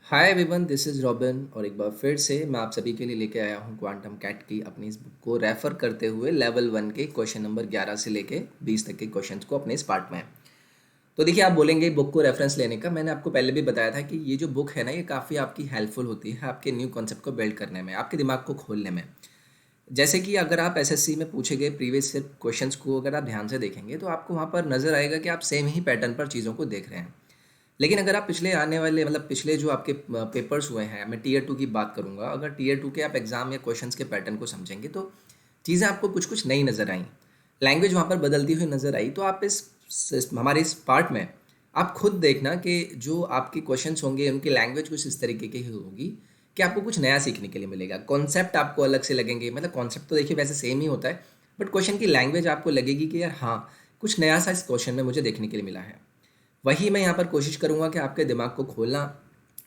Hi everyone, this is robin और एक बार फिर से मैं आप सभी के लिए लेके आया हूँ क्वांटम कैट की अपनी इस बुक को रेफ़र करते हुए लेवल 1 के क्वेश्चन नंबर 11 से लेके 20 तक के क्वेश्चंस को अपने इस पार्ट में। तो देखिए, आप बोलेंगे बुक को रेफरेंस लेने का। मैंने आपको पहले भी बताया था कि ये जो बुक है ना, ये काफ़ी आपकी हेल्पफुल होती है आपके न्यू कॉन्सेप्ट को बिल्ड करने में, आपके दिमाग को खोलने में। जैसे कि अगर आप एसएससी में पूछे गए प्रीवियस क्वेश्चंस को अगर आप ध्यान से देखेंगे तो आपको वहाँ पर नज़र आएगा कि आप सेम ही पैटर्न पर चीज़ों को देख रहे हैं। लेकिन अगर आप पिछले आने वाले मतलब पिछले जो आपके पेपर्स हुए हैं, मैं टियर 2 की बात करूँगा, अगर टियर 2 के आप एग्ज़ाम या क्वेश्चंस के पैटर्न को समझेंगे तो चीज़ें आपको कुछ कुछ नई नज़र आई, लैंग्वेज वहाँ पर बदलती हुई नज़र आई। तो आप हमारे इस पार्ट में आप खुद देखना कि जो आपके क्वेश्चंस होंगे उनकी लैंग्वेज कुछ इस तरीके की ही होगी कि आपको कुछ नया सीखने के लिए मिलेगा। कॉन्सेप्ट आपको अलग से लगेंगे, मतलब कॉन्सेप्ट तो देखिए वैसे सेम ही होता है, बट क्वेश्चन की लैंग्वेज आपको लगेगी कि यार हाँ, कुछ नया सा इस क्वेश्चन में मुझे देखने के लिए मिला है। वही मैं यहाँ पर कोशिश करूँगा कि आपके दिमाग को खोलना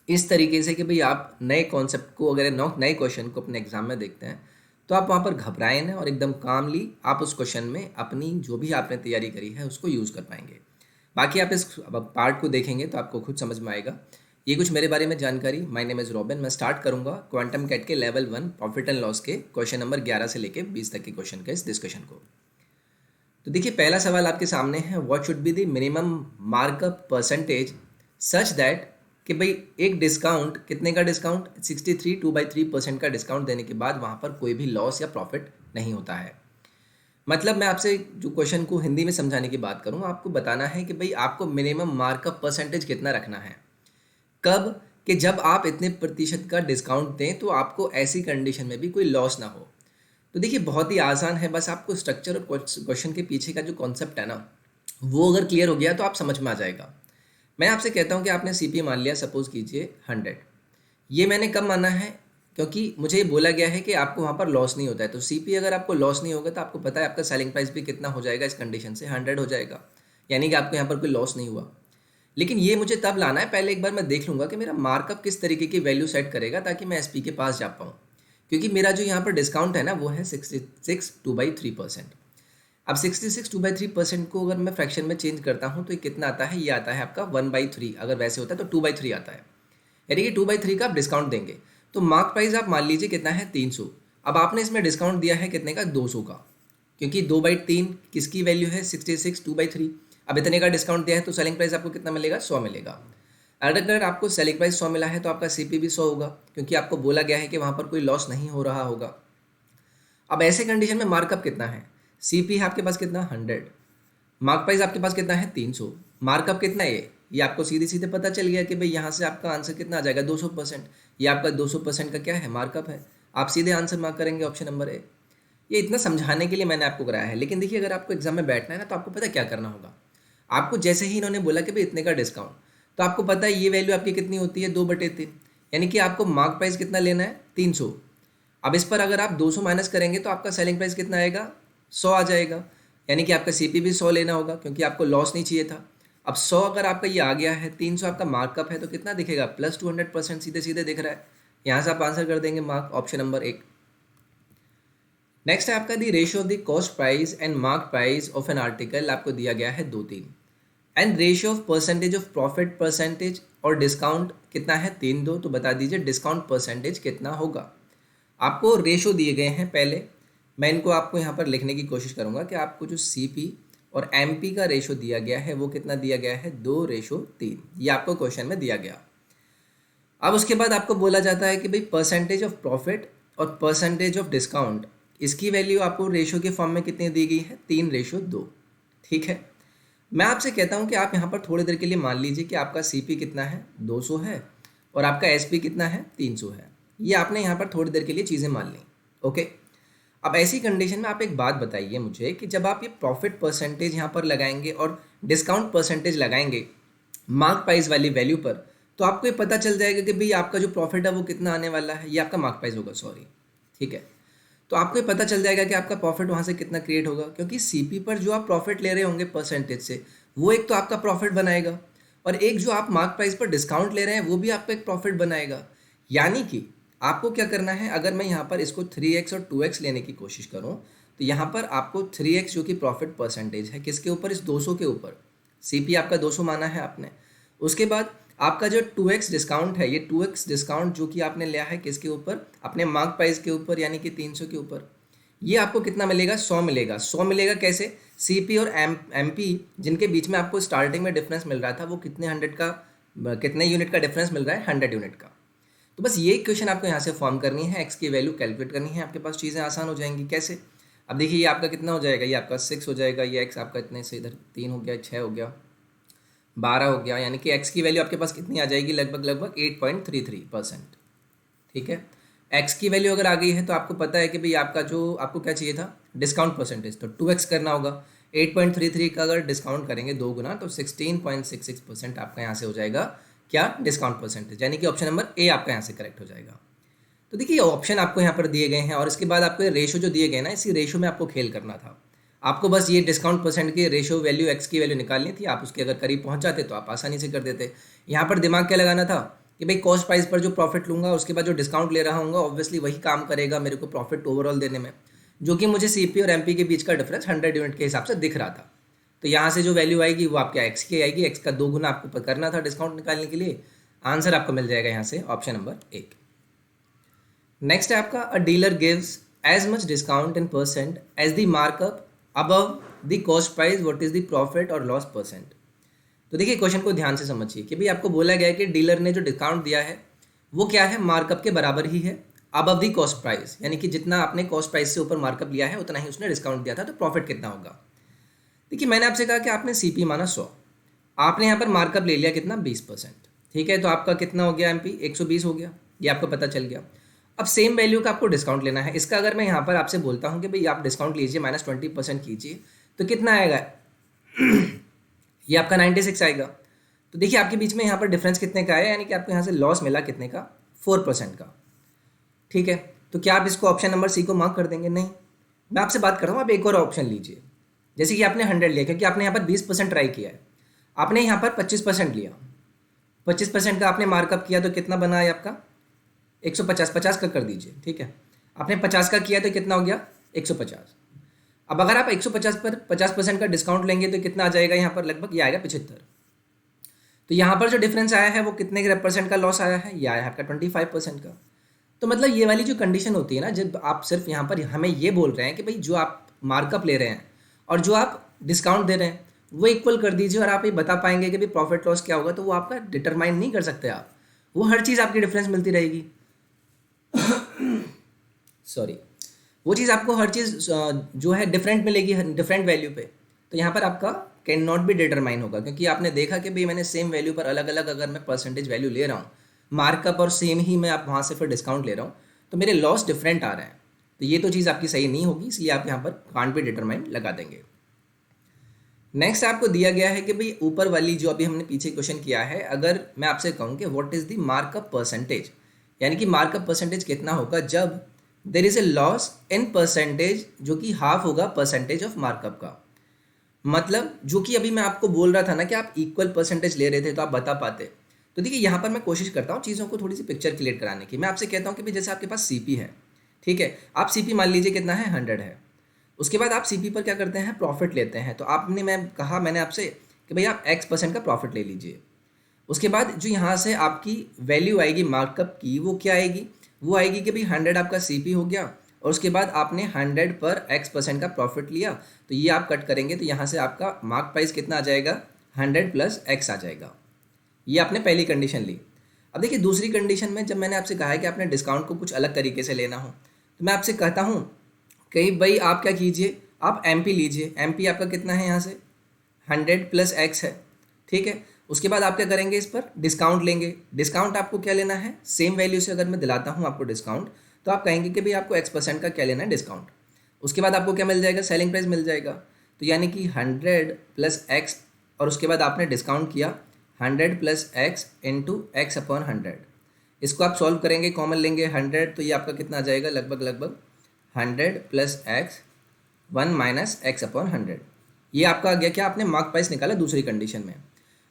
इस तरीके से कि भाई आप नए कॉन्सेप्ट को अगर नए क्वेश्चन को अपने एग्जाम में देखते हैं तो आप वहाँ पर घबराएं ना और एकदम कामली आप उस क्वेश्चन में अपनी जो भी आपने तैयारी करी है उसको यूज़ कर पाएंगे। बाकी आप इस पार्ट को देखेंगे तो आपको खुद समझ में आएगा। ये कुछ मेरे बारे में जानकारी। My name is robin. मैं स्टार्ट करूँगा क्वांटम कैट के लेवल 1 प्रॉफिट एंड लॉस के क्वेश्चन नंबर 11 से लेके 20 तक के क्वेश्चन का इस डिस्कशन को। तो देखिए, पहला सवाल आपके सामने है, what should be the minimum markup percentage such that कि भाई एक डिस्काउंट, कितने का डिस्काउंट, 63 2/3% का डिस्काउंट देने के बाद वहाँ पर कोई भी लॉस या प्रॉफिट नहीं होता है। मतलब मैं आपसे जो क्वेश्चन को हिंदी में समझाने की बात करूँ, आपको बताना है कि भाई आपको मिनिमम मार्कअप परसेंटेज कितना रखना है। कब? कि जब आप इतने प्रतिशत का डिस्काउंट दें तो आपको ऐसी कंडीशन में भी कोई लॉस ना हो। तो देखिए, बहुत ही आसान है, बस आपको स्ट्रक्चर और क्वेश्चन के पीछे का जो कॉन्सेप्ट है ना, वो अगर क्लियर हो गया तो आप समझ में आ जाएगा। मैं आपसे कहता हूँ कि आपने सीपी मान लिया, सपोज कीजिए 100। ये मैंने कब माना है? क्योंकि मुझे ये बोला गया है कि आपको वहाँ पर लॉस नहीं होता है। तो सीपी अगर आपको लॉस नहीं होगा तो आपको पता है आपका सेलिंग प्राइस भी कितना हो जाएगा, इस कंडीशन से 100 हो जाएगा, यानी कि आपको यहाँ पर कोई लॉस नहीं हुआ। लेकिन ये मुझे तब लाना है, पहले एक बार मैं देख लूँगा कि मेरा मार्कअप किस तरीके की वैल्यू सेट करेगा ताकि मैं एसपी के पास जा पाऊँ। क्योंकि मेरा जो यहाँ पर डिस्काउंट है ना, वो है 66 2/3%। अब 66 2/3% को अगर मैं फ्रैक्शन में चेंज करता हूँ तो ये कितना आता है? ये आता है आपका 1/3। अगर वैसे होता है तो 2/3 आता है, यानी कि 2/3 का आप डिस्काउंट देंगे। तो मार्क प्राइस आप मान लीजिए कितना है? 300। अब आपने इसमें डिस्काउंट दिया है कितने का? 200 का, क्योंकि 2/3 किसकी वैल्यू है? 66 2/3। अब इतने का डिस्काउंट दिया है तो सेलिंग प्राइस आपको कितना मिलेगा? 100 मिलेगा। अगर आपको सेलिंग प्राइस 100 मिला है तो आपका सीपी भी 100 होगा, क्योंकि आपको बोला गया है कि वहाँ पर कोई लॉस नहीं हो रहा होगा। अब ऐसे कंडीशन में मार्कअप कितना है? सीपी है आपके पास कितना? 100। मार्क प्राइस आपके पास कितना है? 300। मार्कअप कितना है ये आपको सीधे सीधे पता चल गया कि भाई यहाँ से आपका आंसर कितना आ जाएगा? 200%। ये आपका 200% का क्या है? मार्कअप है। आप सीधे आंसर मार्क करेंगे, ऑप्शन नंबर ए। ये इतना समझाने के लिए मैंने आपको कराया है। लेकिन देखिए, अगर आपको एग्जाम में बैठना है ना तो आपको पता क्या करना होगा। आपको जैसे ही इन्होंने बोला कि भाई इतने का डिस्काउंट, तो आपको पता है ये वैल्यू आपकी कितनी होती है? 2/3। यानी कि आपको मार्क प्राइस कितना लेना है? 300। अब इस पर अगर आप 200 माइनस करेंगे तो आपका सेलिंग प्राइस कितना आएगा? 100 आ जाएगा। यानी कि आपका सीपी भी 100 लेना होगा, क्योंकि आपको लॉस नहीं चाहिए था। अब 100 अगर आपका ये आ गया है, 300 आपका मार्कअप है, तो कितना दिखेगा? प्लस 200%, सीधे सीधे दिख रहा है। यहाँ से आप आंसर कर देंगे मार्क, ऑप्शन नंबर एक। नेक्स्ट है आपका दी ratio of the cost price and mark price of an article. आपको दिया गया है 2-3। And ratio of percentage of profit percentage और डिस्काउंट कितना है? 3-2। तो बता दीजिए डिस्काउंट परसेंटेज कितना होगा। आपको रेशो दिए गए हैं पहले, मैं इनको आपको यहाँ पर लिखने की कोशिश करूँगा कि आपको जो सीपी और एमपी का रेशो दिया गया है वो कितना दिया गया है? 2:3। ये आपको क्वेश्चन में दिया गया। अब उसके बाद आपको बोला जाता है कि भाई परसेंटेज ऑफ प्रॉफिट और परसेंटेज ऑफ डिस्काउंट, इसकी वैल्यू आपको रेशो के फॉर्म में कितनी दी गई है? 3:2। ठीक है। मैं आपसे कहता हूँ कि आप यहाँ पर थोड़ी देर के लिए मान लीजिए कि आपका सीपी कितना है? 200 है, और आपका एसपी कितना है? 300 है। ये आपने यहाँ पर थोड़ी देर के लिए चीज़ें मान ली। ओके। अब ऐसी कंडीशन में आप एक बात बताइए मुझे कि जब आप ये प्रॉफिट परसेंटेज यहाँ पर लगाएंगे और डिस्काउंट परसेंटेज लगाएंगे मार्क प्राइस वाली वैल्यू पर, तो आपको ये पता चल जाएगा कि भाई आपका जो प्रॉफिट है वो कितना आने वाला है। ये आपका मार्क प्राइस होगा, सॉरी। ठीक है। तो आपको ये पता चल जाएगा कि आपका प्रॉफिट वहाँ से कितना क्रिएट होगा, क्योंकि सीपी पर जो आप प्रॉफिट ले रहे होंगे परसेंटेज से, वो एक तो आपका प्रॉफिट बनाएगा, और एक जो आप मार्क प्राइस पर डिस्काउंट ले रहे हैं वो भी आपका एक प्रॉफिट बनाएगा। यानी कि आपको क्या करना है, अगर मैं यहाँ पर इसको 3x और 2x लेने की कोशिश करूँ तो यहाँ पर आपको 3x जो कि प्रॉफिट परसेंटेज है, किसके ऊपर? इस 200 के ऊपर। सीपी आपका 200 माना है आपने। उसके बाद आपका जो 2x डिस्काउंट है, ये 2x डिस्काउंट जो कि आपने लिया है किसके ऊपर, अपने मार्क प्राइस के ऊपर, यानी कि 300 के ऊपर, ये आपको कितना मिलेगा, 100 मिलेगा। 100 मिलेगा कैसे, सीपी और एमपी जिनके बीच में आपको स्टार्टिंग में डिफरेंस मिल रहा था, वो कितने यूनिट का डिफरेंस मिल रहा है, 100 यूनिट का। तो बस ये इक्वेशन आपको यहाँ से फॉर्म करनी है, एक्स की वैल्यू कैलकुलेट करनी है, आपके पास चीज़ें आसान हो जाएंगी। कैसे, अब देखिए ये आपका कितना हो जाएगा, ये आपका 6 हो जाएगा, ये एक्स आपका इतने से इधर 3 हो गया, 6 हो गया, 12 हो गया, यानी कि एक्स की वैल्यू आपके पास कितनी आ जाएगी, लगभग 8.33%। ठीक है, एक्स की वैल्यू अगर आ गई है तो आपको पता है कि भाई आपका जो आपको क्या चाहिए था, डिस्काउंट परसेंटेज, तो 2x करना होगा। 8.33 का अगर डिस्काउंट करेंगे 2 गुना, तो 16.66% आपका यहाँ से हो जाएगा क्या, डिस्काउंट परसेंटेज, यानी कि ऑप्शन नंबर ए आपका यहाँ से करेक्ट हो जाएगा। तो देखिए ऑप्शन आपको यहाँ पर दिए गए हैं, और इसके बाद आपको ये रेशो जो दिए गए ना, इसी रेशो में आपको खेल करना था। आपको बस ये डिस्काउंट परसेंट की रेशो वैल्यू, एक्स की वैल्यू निकालनी थी। आप उसके अगर करीब पहुँच जाते तो आप आसानी से कर देते। यहाँ पर दिमाग क्या लगाना था कि भाई कॉस्ट प्राइस पर जो प्रॉफिट लूँगा, उसके बाद जो डिस्काउंट ले रहा हूँ ऑब्वियसली वही काम करेगा मेरे को प्रॉफिट ओवरऑल देने में, जो कि मुझे सीपी और एमपी के बीच का डिफरेंस 100 यूनिट के हिसाब से दिख रहा था। तो यहाँ से जो वैल्यू आएगी वो आपके एक्स की आएगी, एक्स का 2 गुना आपको करना था डिस्काउंट निकालने के लिए। आंसर आपको मिल जाएगा यहाँ से ऑप्शन नंबर 1। नेक्स्ट है आपका, a dealer gives as much discount in percent as the markup above the cost price, what is the profit और लॉस परसेंट। तो देखिए क्वेश्चन को ध्यान से समझिए कि भाई आपको बोला गया है कि डीलर ने जो डिस्काउंट दिया है वो क्या है, मार्कअप के बराबर ही है, अबव दी कॉस्ट प्राइस, यानी कि जितना आपने कॉस्ट प्राइस से ऊपर मार्कअप लिया है उतना ही उसने डिस्काउंट दिया था, तो प्रॉफिट कितना होगा। देखिए मैंने आपसे कहा कि आपने सीपी माना 100, आपने यहाँ पर मार्कअप ले लिया कितना, 20%। ठीक है, तो आपका कितना हो गया, एमपी 120 हो गया, ये आपको पता चल गया। अब सेम वैल्यू का आपको डिस्काउंट लेना है। इसका अगर मैं यहाँ पर आपसे बोलता हूँ कि भाई आप डिस्काउंट लीजिए, -20% कीजिए, तो कितना आएगा ये आपका 96 आएगा। तो देखिए आपके बीच में यहाँ पर डिफरेंस कितने का है, यानी कि आपको यहाँ से लॉस मिला कितने का, 4% का। ठीक है, तो क्या आप इसको ऑप्शन नंबर सी को मार्क कर देंगे, नहीं। मैं आपसे बात कर रहा हूँ, आप एक और ऑप्शन लीजिए। जैसे कि आपने 100 लिया, क्योंकि आपने यहाँ पर 20% ट्राई किया है, आपने यहाँ पर 25% लिया, 25% का आपने मार्कअप किया, तो कितना बना है आपका 150, 50 का कर दीजिए। ठीक है, आपने 50 का किया तो कितना हो गया, 150। अब अगर आप 150 पर 50% का डिस्काउंट लेंगे तो कितना आ जाएगा, यहाँ पर लगभग ये आएगा 75। तो यहाँ पर जो डिफरेंस आया है वो कितने परसेंट का लॉस आया है, ये आया है आपका 25% का। तो मतलब ये वाली जो कंडीशन होती है ना, जब आप सिर्फ यहाँ पर हमें ये बोल रहे हैं कि भाई जो आप मार्कअप ले रहे हैं और जो आप डिस्काउंट दे रहे हैं वो इक्वल कर दीजिए, और आप ये बता पाएंगे कि भाई प्रॉफिट लॉस क्या होगा, तो वो आपका डिटरमाइन नहीं कर सकते आप, वो हर चीज़ आपकी डिफरेंस मिलती रहेगी। सॉरी, वो चीज़ आपको हर चीज़ जो है डिफरेंट मिलेगी, डिफरेंट वैल्यू पे। तो यहाँ पर आपका कैन नॉट बी डिटरमाइन होगा, क्योंकि आपने देखा कि भाई मैंने सेम वैल्यू पर अलग अलग अगर मैं परसेंटेज वैल्यू ले रहा हूँ, मार्कअप और सेम ही मैं आप वहाँ से फिर डिस्काउंट ले रहा हूँ, तो मेरे लॉस डिफरेंट आ रहे हैं। तो ये तो चीज़ आपकी सही नहीं होगी, इसलिए आप यहाँ पर कांट बी डिटरमाइन लगा देंगे। नेक्स्ट आपको दिया गया है कि भाई ऊपर वाली जो अभी हमने पीछे क्वेश्चन किया है, अगर मैं आपसे कहूँ कि what is the markup percentage, यानी कि मार्कअप परसेंटेज कितना होगा जब there is a loss in percentage, जो कि हाफ होगा परसेंटेज ऑफ मार्कअप का। मतलब जो कि अभी मैं आपको बोल रहा था ना कि आप इक्वल परसेंटेज ले रहे थे तो आप बता पाते। तो देखिए यहाँ पर मैं कोशिश करता हूँ चीज़ों को थोड़ी सी पिक्चर क्लियर कराने की। मैं आपसे कहता हूँ कि भाई जैसे आपके पास सीपी है, ठीक है, आप सीपी मान लीजिए कितना है, 100 है। उसके बाद आप सीपी पर क्या करते हैं, प्रॉफिट लेते हैं। तो आपने मैंने आपसे कि भाई आप X% का प्रॉफिट ले लीजिए। उसके बाद जो यहाँ से आपकी वैल्यू आएगी मार्कअप की, वो क्या आएगी, वो आएगी कि भाई 100 आपका सीपी हो गया, और उसके बाद आपने 100 पर X% का प्रॉफिट लिया, तो ये आप कट करेंगे तो यहाँ से आपका मार्क प्राइस कितना आ जाएगा, 100 प्लस X आ जाएगा। ये आपने पहली कंडीशन ली। अब देखिए दूसरी कंडीशन में जब मैंने आपसे कहा है कि आपने डिस्काउंट को कुछ अलग तरीके से लेना हो, तो मैं आपसे कहता हूँ कि भाई आप क्या कीजिए, आप MP लीजिए। MP आपका कितना है, यहाँ से 100 प्लस X है, ठीक है। उसके बाद आप क्या करेंगे, इस पर डिस्काउंट लेंगे। डिस्काउंट आपको क्या लेना है, सेम वैल्यू से अगर मैं दिलाता हूँ आपको डिस्काउंट, तो आप कहेंगे कि भाई आपको X% का क्या लेना है, डिस्काउंट। उसके बाद आपको क्या मिल जाएगा, सेलिंग प्राइस मिल जाएगा। तो यानी कि 100 प्लस X, और उसके बाद आपने डिस्काउंट किया 100 plus X into X upon 100। इसको आप सॉल्व करेंगे, कॉमन लेंगे 100, तो ये आपका कितना आ जाएगा, लगभग 100 plus X 1 minus X upon 100। ये आपका आ गया क्या, आपने मार्क प्राइस निकाला दूसरी कंडीशन में।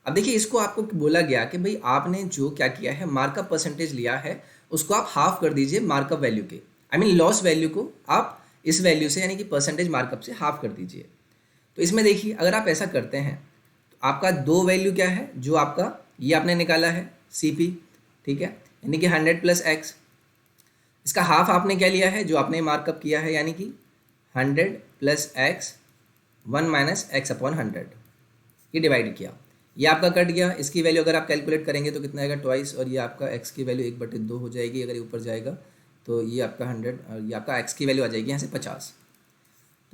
अब देखिए इसको आपको बोला गया कि भाई आपने जो क्या किया है, मार्कअप परसेंटेज लिया है, उसको आप हाफ कर दीजिए मार्कअप वैल्यू के, आई मीन लॉस वैल्यू को आप इस वैल्यू से यानी कि परसेंटेज मार्कअप से हाफ कर दीजिए। तो इसमें देखिए अगर आप ऐसा करते हैं तो आपका दो वैल्यू क्या है, जो आपका ये आपने निकाला है CP, ठीक है, यानी कि 100 प्लस x। इसका हाफ आपने क्या लिया है, जो आपने मार्कअप किया है, यानी कि 100 plus x 1 minus x upon 100, ये डिवाइड किया, ये आपका कट गया। इसकी वैल्यू अगर आप कैलकुलेट करेंगे तो कितना आएगा, ट्वाइस, और ये आपका x की वैल्यू 1/2 हो जाएगी। अगर ये ऊपर जाएगा तो ये आपका 100 और ये आपका x की वैल्यू आ जाएगी यहाँ से 50।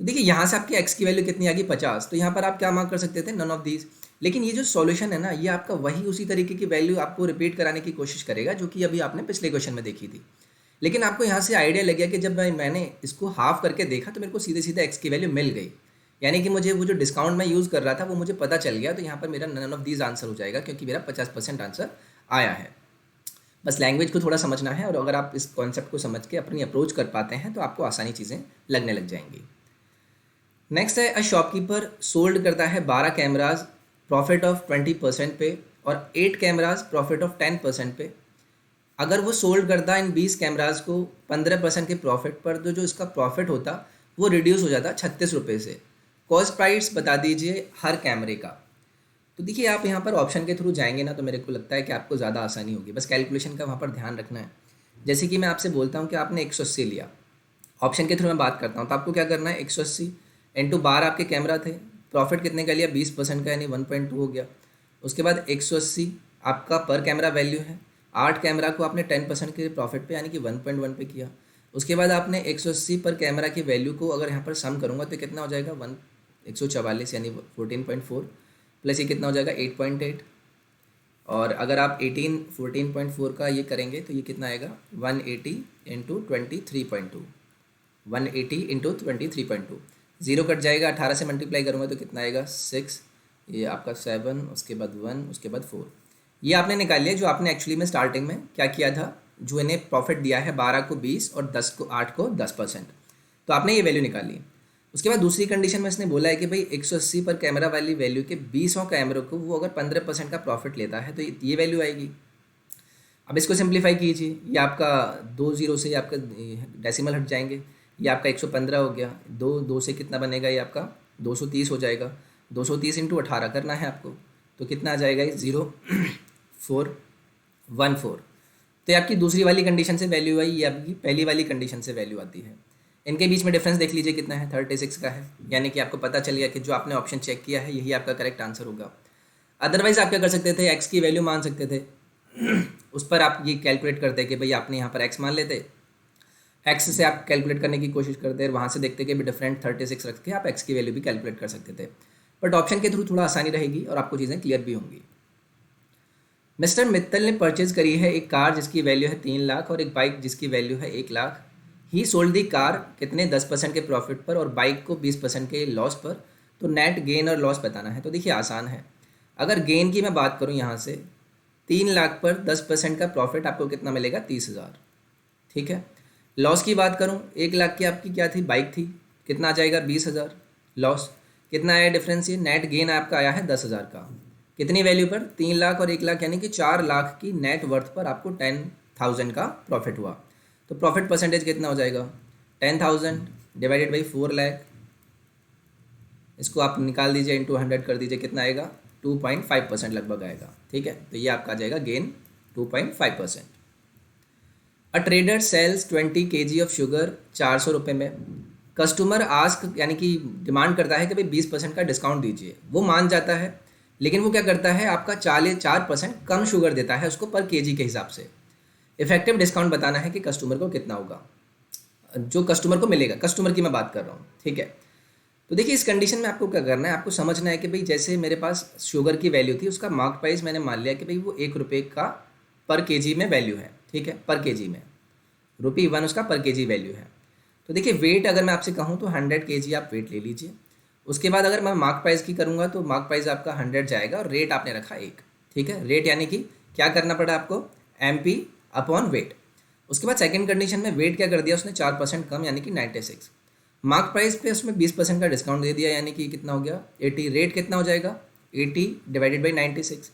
तो देखिए यहाँ से आपकी x की वैल्यू कितनी आ गई, 50। तो यहाँ पर आप क्या मार्क कर सकते थे, नन ऑफ दीज। लेकिन ये जो सॉल्यूशन है ना, ये आपका वही उसी तरीके की वैल्यू आपको रिपीट कराने की कोशिश करेगा जो कि अभी आपने पिछले क्वेश्चन में देखी थी। लेकिन आपको यहाँ से आइडिया लग गया कि जब मैंने इसको हाफ करके देखा तो मेरे को सीधे सीधे x की वैल्यू मिल गई, यानी कि मुझे वो जो डिस्काउंट मैं यूज़ कर रहा था वो मुझे पता चल गया। तो यहाँ पर मेरा नन ऑफ दीज आंसर हो जाएगा, क्योंकि मेरा 50% आंसर आया है। बस लैंग्वेज को थोड़ा समझना है, और अगर आप इस कॉन्सेप्ट को समझ के अपनी अप्रोच कर पाते हैं तो आपको आसानी चीज़ें लगने लग जाएंगी। नेक्स्ट है, अ शॉपकीपर सोल्ड करता है 12 कैमराज प्रॉफिट ऑफ 20% पे और 8 कैमराज प्रॉफिट ऑफ 10% पे। अगर वो सोल्ड करता इन 20 कैमराज को 15% के प्रॉफिट पर, तो जो इसका प्रॉफिट होता वो रिड्यूस हो जाता 36 रुपये से। कॉस्ट प्राइस बता दीजिए हर कैमरे का। तो देखिए आप यहाँ पर ऑप्शन के थ्रू जाएंगे ना, तो मेरे को लगता है कि आपको ज़्यादा आसानी होगी। बस कैलकुलेशन का वहाँ पर ध्यान रखना है। जैसे कि मैं आपसे बोलता हूँ कि आपने 180 लिया, ऑप्शन के थ्रू मैं बात करता हूँ, तो आपको क्या करना है, 180 इंटू 12 आपके कैमरा थे, प्रॉफिट कितने का लिया, 20% का, यानी 1.2 हो गया। उसके बाद 180 आपका पर कैमरा वैल्यू है, 8 कैमरा को आपने 10% के प्रॉफिट पे यानी कि 1.1 पे किया। उसके बाद आपने 180 पर कैमरा की वैल्यू को अगर यहाँ पर सम करूँगा तो कितना हो जाएगा, 144 यानी 14.4 प्लस ये कितना हो जाएगा 8.8। और अगर आप 14.4 का ये करेंगे तो ये कितना आएगा 180 इंटू 23.2, 180 इंटू 23.2। जीरो कट जाएगा, 18 से मल्टीप्लाई करूँगा तो कितना आएगा 6, ये आपका 7, उसके बाद 1, उसके बाद 4। ये आपने निकाल लिया जो आपने एक्चुअली में स्टार्टिंग में क्या किया था, जो इन्हें प्रॉफिट दिया है 12 को 20 और 10 को 8 को 10%, तो आपने ये वैल्यू निकाल ली। उसके बाद दूसरी कंडीशन में इसने बोला है कि भाई 180 पर कैमरा वाली वैल्यू के 20 कैमरों को वो अगर 15% का प्रॉफिट लेता है तो ये वैल्यू आएगी। अब इसको सिंप्लीफाई कीजिए, ये आपका 2 जीरो से आपका डेसिमल हट जाएंगे, ये आपका 115 हो गया, दो से कितना बनेगा, ये आपका 230 हो जाएगा। 230 इंटू 18 करना है आपको, तो कितना आ जाएगा, 0.414। तो ये आपकी दूसरी वाली कंडीशन से वैल्यू आई, ये आपकी पहली वाली कंडीशन से वैल्यू आती है। इनके बीच में डिफरेंस देख लीजिए कितना है, 36 का है, यानी कि आपको पता चल गया कि जो आपने ऑप्शन चेक किया है यही आपका करेक्ट आंसर होगा। अदरवाइज आप क्या कर सकते थे, एक्स की वैल्यू मान सकते थे उस पर आप ये कैलकुलेट करते कि भाई आपने यहाँ पर एक्स मान लेते, एक्स से आप कैलकुलेट करने की कोशिश करते, वहाँ से देखते कि भी डिफरेंट 36 रख के आप एक्स की वैल्यू भी कैलकुलेट कर सकते थे। बट ऑप्शन के थ्रू थोड़ा आसानी रहेगी और आपको चीज़ें क्लियर भी होंगी। मिस्टर मित्तल ने परचेज करी है एक कार जिसकी वैल्यू है 3 लाख और एक बाइक जिसकी वैल्यू है 1 लाख। ही सोल्ड दी कार कितने 10% के प्रॉफिट पर और बाइक को 20% के लॉस पर, तो नेट गेन और लॉस बताना है। तो देखिए आसान है, अगर गेन की मैं बात करूं यहाँ से 3 लाख पर 10% का प्रॉफिट आपको कितना मिलेगा, 30,000, ठीक है। लॉस की बात करूं 1 लाख की आपकी क्या थी, बाइक थी, कितना आ जाएगा 20,000 लॉस। कितना आया डिफरेंस, ये नेट गेन आपका आया है 10,000 का, कितनी वैल्यू पर, 3 लाख और 1 लाख, यानी कि 4 लाख की नेट वर्थ पर आपको 10,000 का प्रॉफिट हुआ। तो प्रॉफिट परसेंटेज कितना हो जाएगा, 10,000 डिवाइडेड बाई 4 लाख, इसको आप निकाल दीजिए, इंटू 100 कर दीजिए, कितना आएगा 2.5% लगभग आएगा, ठीक है। तो ये आपका आ जाएगा gain 2.5%। A trader sells 20 kg of sugar 400 रुपये में। कस्टमर आस्क यानी कि डिमांड करता है कि भाई 20% का डिस्काउंट दीजिए, वो मान जाता है, लेकिन वो क्या करता है आपका 4% कम शुगर देता है उसको पर केजी के हिसाब से। इफेक्टिव डिस्काउंट बताना है कि कस्टमर को कितना होगा, जो कस्टमर को मिलेगा, कस्टमर की मैं बात कर रहा हूँ, ठीक है। तो देखिए इस कंडीशन में आपको क्या करना है, आपको समझना है कि भाई जैसे मेरे पास शुगर की वैल्यू थी, उसका मार्क प्राइस मैंने मान लिया कि भाई वो 1 रुपये का पर केजी में वैल्यू है, ठीक है, पर केजी में ₹1 उसका पर केजी वैल्यू है। तो देखिए वेट अगर मैं आपसे कहूँ तो 100 kg आप वेट ले लीजिए। उसके बाद अगर मैं मार्क प्राइस की करूँगा तो मार्क प्राइस आपका 100 जाएगा और रेट आपने रखा 1, ठीक है। रेट यानी कि क्या करना पड़ा आपको, MP अपॉन वेट। उसके बाद सेकंड कंडीशन में वेट क्या कर दिया उसने, 4% कम यानी कि 96। मार्क प्राइस पे उसमें 20% का डिस्काउंट दे दिया, यानी कि कितना हो गया 80। रेट कितना हो जाएगा 80 डिवाइडेड बाई 96।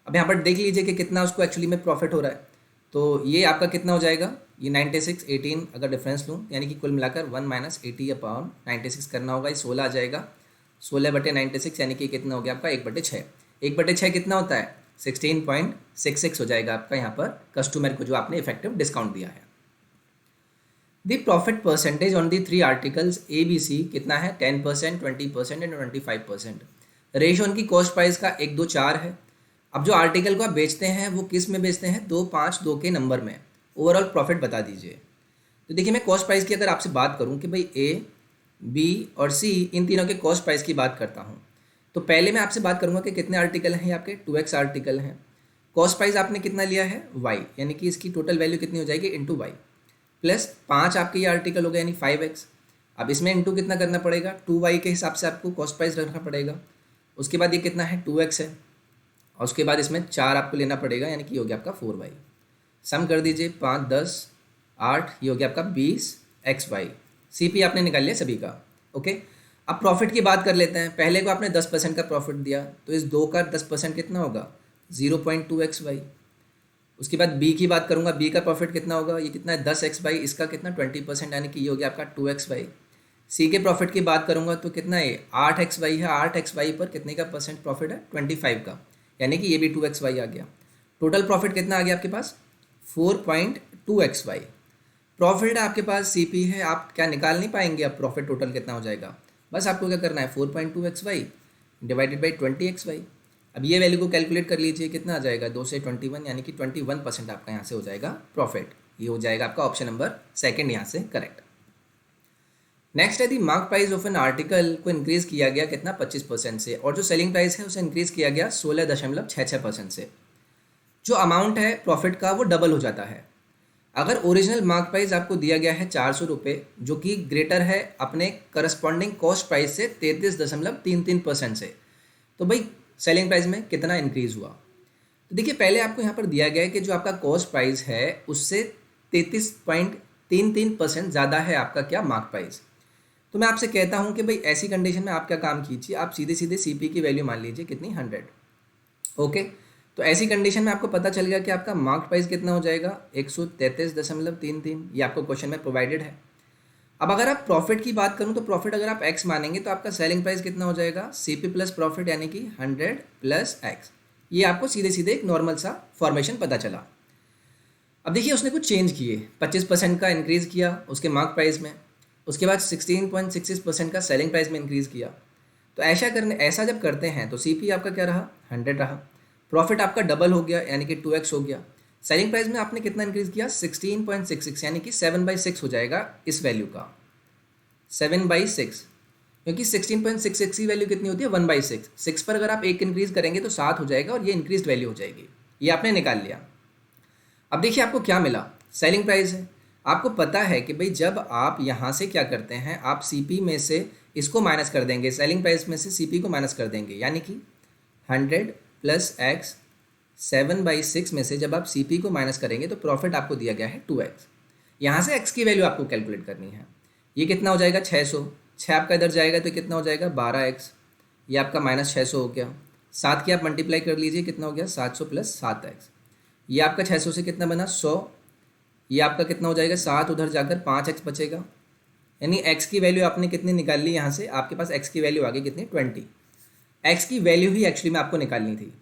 अब यहाँ पर देख लीजिए कि कितना उसको एक्चुअली में प्रॉफिट हो रहा है, तो ये आपका कितना हो जाएगा, ये 96 18 अगर डिफरेंस लूँ यानी कि कुल मिलाकर 1 माइनस 80 अपॉन 96 करना होगा, ये 16 आ जाएगा। 16/96 यानी कि कितना हो गया आपका 1/6। 1/6 कितना होता है, 16.66 हो जाएगा आपका यहाँ पर कस्टमर को जो आपने इफेक्टिव डिस्काउंट दिया है। The profit percentage on the 3 articles A B C कितना है? 10%, 20% एंड 25%। रेशियो उनकी कॉस्ट प्राइस का 1, 2, 4 है। अब जो आर्टिकल को आप बेचते हैं वो किस में बेचते हैं? 2, 5, 2 के नंबर में। ओवरऑल प्रॉफिट बता दीजिए। तो देखिए, मैं कॉस्ट प्राइस की अगर आपसे बात करूं कि भाई ए, बी और सी इन तीनों के कॉस्ट प्राइस की बात करता हूं, तो पहले मैं आपसे बात करूंगा कि कितने आर्टिकल हैं आपके? 2x आर्टिकल हैं। कॉस्ट प्राइस आपने कितना लिया है? y, यानी कि इसकी टोटल वैल्यू कितनी हो जाएगी? इंटू वाई प्लस 5 आपके ये आर्टिकल हो गया यानी 5x। अब इसमें इंटू कितना करना पड़ेगा? 2y के हिसाब से आपको कॉस्ट प्राइस रखना पड़ेगा। उसके बाद ये कितना है? 2x है और उसके बाद इसमें 4 आपको लेना पड़ेगा यानी कि हो गया आपका 4y। सम कर दीजिए, 5, 10, 8, ये हो गया आपका 20xy। CP आपने निकाल लिया सभी का। ओके, अब प्रॉफिट की बात कर लेते हैं। पहले को आपने 10% का प्रॉफिट दिया तो इस 2 का 10% कितना होगा? 0.2xy। उसके बाद बी की बात करूंगा, बी का प्रॉफिट कितना होगा? ये कितना है? 10xy। इसका कितना? 20% यानी कि ये हो गया आपका 2xy। सी के प्रॉफिट की बात करूंगा तो कितना है? 8xy है। 8xy पर कितने का परसेंट प्रॉफिट है? 25 का, यानी कि ये भी 2xy आ गया। टोटल प्रॉफिट कितना आ गया आपके पास? 4.2xy प्रॉफिट है आपके पास। CP है, आप क्या निकाल नहीं पाएंगे? अब प्रॉफिट टोटल कितना हो जाएगा? बस आपको क्या करना है? 4.2xy divided by 20xy। अब ये वैल्यू को कैलकुलेट कर लीजिए, कितना आ जाएगा? 2 से 21 यानी कि 21% आपका यहाँ से हो जाएगा प्रॉफिट। ये हो जाएगा आपका ऑप्शन नंबर सेकंड यहाँ से करेक्ट। नेक्स्ट है the mark price of an article को इंक्रीज किया गया कितना? 25% से, और जो सेलिंग प्राइस है उसे इंक्रीज किया गया 16.66% से। जो अमाउंट है प्रॉफिट का वो डबल हो जाता है। अगर ओरिजिनल मार्क प्राइस आपको दिया गया है 400 रुपये, जो कि ग्रेटर है अपने करस्पॉन्डिंग कॉस्ट प्राइस से 33.33% से, तो भाई सेलिंग प्राइस में कितना इंक्रीज हुआ? तो देखिए, पहले आपको यहाँ पर दिया गया है कि जो आपका कॉस्ट प्राइस है उससे 33.33% ज़्यादा है आपका क्या? Mark price. तो मैं आपसे कहता हूँ कि भाई ऐसी कंडीशन में आप क्या काम कीजिए, आप सीधे सीधे CP की वैल्यू मान लीजिए कितनी? 100। ओके, तो ऐसी कंडीशन में आपको पता चल गया कि आपका मार्क प्राइस कितना हो जाएगा? 133.33। ये आपको क्वेश्चन में प्रोवाइडेड है। अब अगर आप प्रॉफिट की बात करूं तो प्रॉफिट अगर आप x मानेंगे तो आपका सेलिंग प्राइस कितना हो जाएगा? CP प्लस प्रॉफिट यानी कि 100 प्लस x। ये आपको सीधे सीधे एक नॉर्मल सा फॉर्मेशन पता चला। अब देखिए, उसने कुछ चेंज किए, 25% का इंक्रीज़ किया उसके मार्क प्राइस में, उसके बाद 16.66% का सेलिंग प्राइस में इंक्रीज़ किया। तो ऐसा जब करते हैं तो CP आपका क्या रहा? 100 रहा। प्रॉफिट आपका डबल हो गया यानी कि 2x हो गया। सेलिंग प्राइस में आपने कितना इंक्रीज़ किया? 16.66 यानी कि 7/6 हो जाएगा इस वैल्यू का, 7/6, क्योंकि 16.66 की वैल्यू कितनी होती है? 1/6। 6 पर अगर आप एक इंक्रीज़ करेंगे तो 7 हो जाएगा और ये इंक्रीज वैल्यू हो जाएगी। ये आपने निकाल लिया। अब देखिए आपको क्या मिला? सेलिंग प्राइस है। आपको पता है कि भाई जब आप यहाँ से क्या करते हैं, आप CP में से इसको माइनस कर देंगे, सेलिंग प्राइस में से CP को माइनस कर देंगे, यानी कि 100 प्लस x 7/6 में से जब आप CP को माइनस करेंगे तो प्रॉफिट आपको दिया गया है 2x। यहाँ से x की वैल्यू आपको कैलकुलेट करनी है। ये कितना हो जाएगा? 600। 6 आपका इधर जाएगा तो कितना हो जाएगा? 12x। ये आपका -600 हो गया। 7 की आप मल्टीप्लाई कर लीजिए, कितना हो गया? 700 प्लस 7x। ये आपका 600 से कितना बना? 100। ये आपका कितना हो जाएगा? 7 उधर जाकर 5x बचेगा, यानी x की वैल्यू आपने कितनी निकाल ली यहाँ से? आपके पास x की वैल्यू आ गई कितनी? 20। x की वैल्यू ही एक्चुअली में आपको निकालनी थी।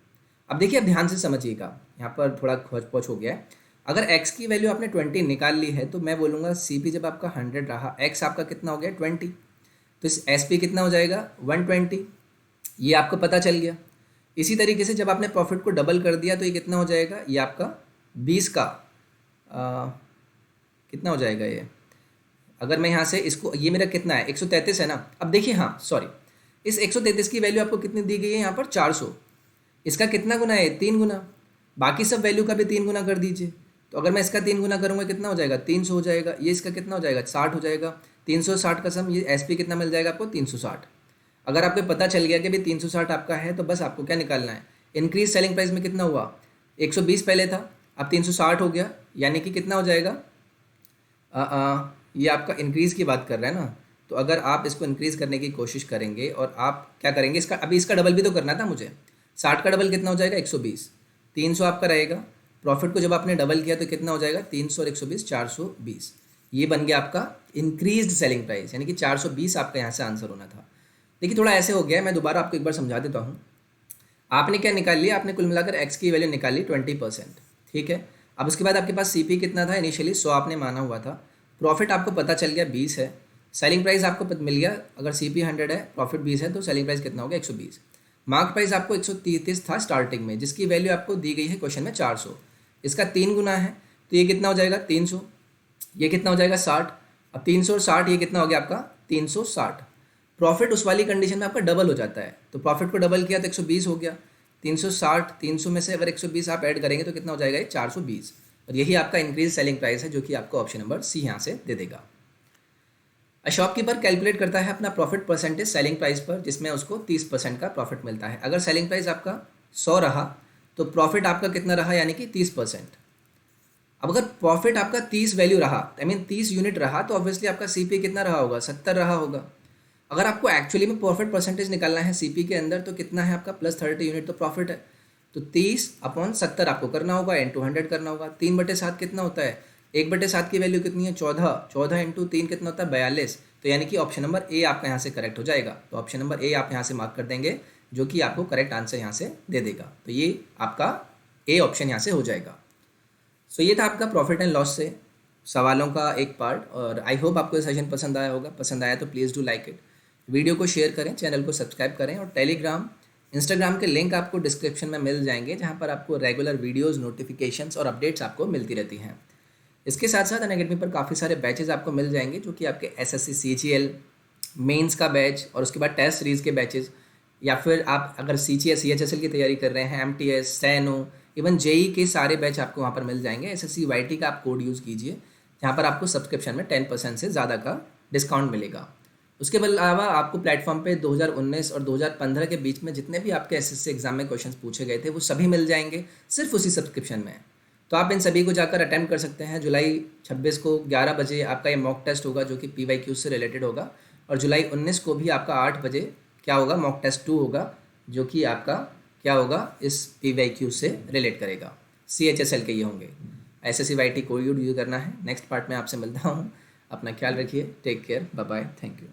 अब देखिए, अब ध्यान से समझिएगा, यहाँ पर थोड़ा खोज पोछ हो गया है। अगर x की वैल्यू आपने 20 निकाल ली है तो मैं बोलूँगा CP जब आपका 100 रहा, x आपका कितना हो गया? 20, तो इस SP कितना हो जाएगा? 120। ये आपको पता चल गया। इसी तरीके से जब आपने प्रॉफिट को डबल कर दिया तो ये कितना हो जाएगा? ये आपका 20 का कितना हो जाएगा? ये अगर मैं यहाँ से इसको, ये मेरा कितना है? 133 है ना। अब देखिए, हाँ सॉरी, इस 133 की वैल्यू आपको कितनी दी गई है यहाँ पर? 400। इसका कितना गुना है? 3 गुना। बाकी सब वैल्यू का भी 3 गुना कर दीजिए। तो अगर मैं इसका 3 गुना करूँगा कितना हो जाएगा? 300 हो जाएगा। ये इसका कितना हो जाएगा? 60 हो जाएगा। 360 का सम, ये SP कितना मिल जाएगा आपको? 360। अगर आपको पता चल गया कि भाई 360 आपका है तो बस आपको क्या निकालना है? इंक्रीज सेलिंग प्राइस में कितना हुआ? 120 पहले था, अब 360 हो गया, यानी कि कितना हो जाएगा? ये आपका इंक्रीज़ की बात कर रहा है ना। तो अगर आप इसको इंक्रीज़ करने की कोशिश करेंगे और आप क्या करेंगे, इसका अभी इसका डबल भी तो करना था मुझे। 60 का डबल कितना हो जाएगा? 120। 300 आपका रहेगा। प्रॉफिट को जब आपने डबल किया तो कितना हो जाएगा? 300 और 120, 420। ये बन गया आपका इंक्रीज्ड सेलिंग प्राइस, यानी कि 420 आपका यहाँ से आंसर होना था। देखिए थोड़ा ऐसे हो गया है, मैं दोबारा आपको एक बार समझा देता हूँ। आपने क्या निकाल लिया, आपने कुल मिलाकर एक्स की वैल्यू निकाल ली 20%, ठीक है। अब उसके बाद आपके पास सीपी कितना था, इनिशियली 100 आपने माना हुआ था, प्रॉफिट आपको पता चल गया 20 है, सेलिंग प्राइस आपको मिल गया, अगर सीपी 100 है प्रॉफिट 20 है तो सेलिंग प्राइस कितना होगा 120। मार्क प्राइस आपको 133 था स्टार्टिंग में, जिसकी वैल्यू आपको दी गई है क्वेश्चन में 400, इसका 3 गुना है तो ये कितना हो जाएगा 300, ये कितना हो जाएगा 60। अब 300 और 60 ये कितना हो गया आपका 360। प्रॉफिट उस वाली कंडीशन में आपका डबल हो जाता है, तो प्रॉफिट को डबल किया तो 120 हो गया, 360 300 में से अगर 120 आप ऐड करेंगे तो कितना हो जाएगा ये 420, और यही आपका इंक्रीज सेलिंग प्राइस है जो कि आपको ऑप्शन नंबर सी यहाँ से दे देगा। शॉपकीपर कैलकुलेट करता है अपना प्रॉफिट परसेंटेज सेलिंग प्राइस पर, जिसमें उसको 30% का प्रॉफिट मिलता है। अगर सेलिंग प्राइस आपका 100 रहा तो प्रॉफिट आपका कितना रहा, यानी कि 30%। अब अगर प्रॉफिट आपका 30 वैल्यू रहा, आई मीन 30 यूनिट रहा, तो ऑब्वियसली आपका सीपी कितना रहा होगा 70 रहा होगा। अगर आपको एक्चुअली में प्रॉफिट परसेंटेज निकालना है सीपी के अंदर तो कितना है आपका +30 यूनिट तो प्रॉफिट है, तो 30/70 आपको करना होगा, इंटू 100 करना होगा। 3/7 कितना होता है, 1/7 की वैल्यू कितनी है 14, 14 इंटू 3 कितना होता है 42, तो यानी कि ऑप्शन नंबर ए आपका यहाँ से करेक्ट हो जाएगा। तो ऑप्शन नंबर ए आप यहाँ से मार्क कर देंगे, जो कि आपको करेक्ट आंसर यहाँ से दे देगा, तो ये आपका ए ऑप्शन यहाँ से हो जाएगा। सो ये था आपका प्रॉफिट एंड लॉस से सवालों का एक पार्ट, और आई होप आपको ये सेशन पसंद आया होगा। पसंद आया तो please do like it, video को शेयर करें, चैनल को सब्सक्राइब करें, और टेलीग्राम इंस्टाग्राम के लिंक आपको डिस्क्रिप्शन में मिल जाएंगे, जहाँ पर आपको रेगुलर वीडियोस, नोटिफिकेशंस और अपडेट्स आपको मिलती रहती हैं। इसके साथ साथ अनअकैडमी पर काफ़ी सारे बैचेज आपको मिल जाएंगे, जो कि आपके एसएससी सीजीएल मेंस का बैच, और उसके बाद टेस्ट सीरीज़ के बैचेज, या फिर आप अगर सीएचएसएल की तैयारी कर रहे हैं, एमटीएस, स्टेनो, इवन जेई के सारे बैच आपको वहाँ पर मिल जाएंगे। एसएससी वाईटी का आप कोड यूज़ कीजिए, जहाँ पर आपको सब्सक्रिप्शन में 10% से ज़्यादा का डिस्काउंट मिलेगा। उसके अलावा आपको प्लेटफॉर्म पे 2019 और 2015 के बीच में जितने भी आपके एसएससी एग्जाम में क्वेश्चंस पूछे गए थे वो सभी मिल जाएंगे सिर्फ उसी सब्सक्रिप्शन में। तो आप इन सभी को जाकर अटेम्प्ट कर सकते हैं। जुलाई 26 को 11 बजे आपका ये मॉक टेस्ट होगा, जो कि PYQ से रिलेटेड होगा, और जुलाई 19 को भी आपका 8 बजे क्या होगा, मॉक टेस्ट 2 होगा, जो कि आपका क्या होगा, इस PYQ से रिलेट करेगा। CHSL के ये होंगे। SSC YT कोड यूज़ करना है। नेक्स्ट पार्ट में आपसे मिलता हूँ, अपना ख्याल रखिए, take care, bye bye, thank you.